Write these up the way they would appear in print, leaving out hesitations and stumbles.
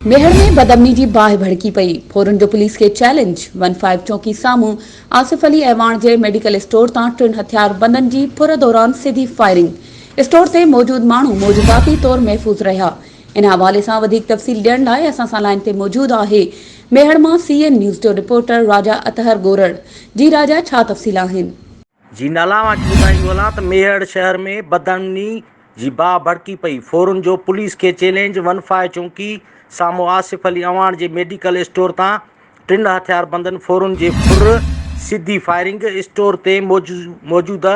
मेहर में बदअमनी जी बाहि भड़की पई। फोरन जो पुलिस के चैलेंज 15 चौकी सामू आसिफ अली ऐवान जे मेडिकल स्टोर तां 3 हथियार बंदन जी फुर दौरान सीधी फायरिंग। स्टोर ते मौजूद मानू मौजूदाती तौर महफूज रहा। इन हवाले से वधिक तफ़सील ॾियण लाइ असां सां लाइन ते मौजूद आहे मेहर मां CN न्यूज़ जो रिपोर्टर राजा अतहर गोरड़। जी राजा, छा तफ़सील आहिनि? जी नाला मां ॿुधाईंदो हलां त मेहर शहर में बदअमनी जी बाहि भड़की पई। फोरन जो पुलिस के चैलेंज 15 चौकी साम्हूं आसिफ अली अवान जे मेडिकल स्टोर तां 3 हथियार बंदनि फोरन जे फुर सीधी फायरिंग। स्टोर ते मौजूदा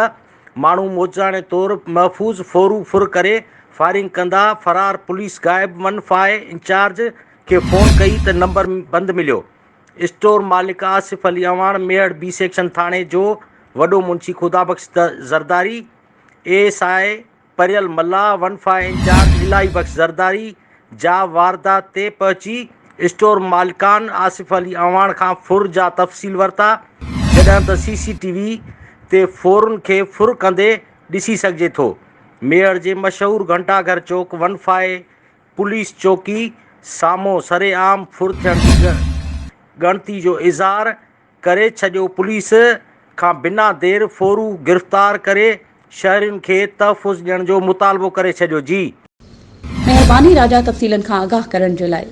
माण्हू मौजाने तौर महफ़ूज़ फोरू फुर करे फायरिंग कंदा फरार पुलिस गाइब। 15 इंचार्ज खे फ़ोन कई त नंबर बंद मिलियो। स्टोर मालिक आसिफ अली अवान मेहर B सेक्शन थाणे जो वॾो मुंशी खुदाबख्श ज़रदारी, ASI परियल मल्ला, 15 इंचार्ज इलाही बख्श ज़रदारी जा वारदात ते पहुची स्टोर मालिकान आसिफ अली अवान खां फुर जा तफ़सील वरिता, जॾहिं त CCTV ते फोरन खे फुर कंदे ॾिसी सघिजे थो। मेहर जे मशहूर घंटाघर चौक 15 पुलिस चौकी साम्हूं सरेआम फुर थियण जी ॻणती जो इज़हार करे छॾियो। पुलिस खां बिना देर फोरू गिरफ़्तार करे शहरियुनि खे तहफ़ुज़ ॾियण जो मुतालबो करे छॾियो। जी मेहरबानी राजा, तफ़सीलन खां आगाह करण जे लाइ।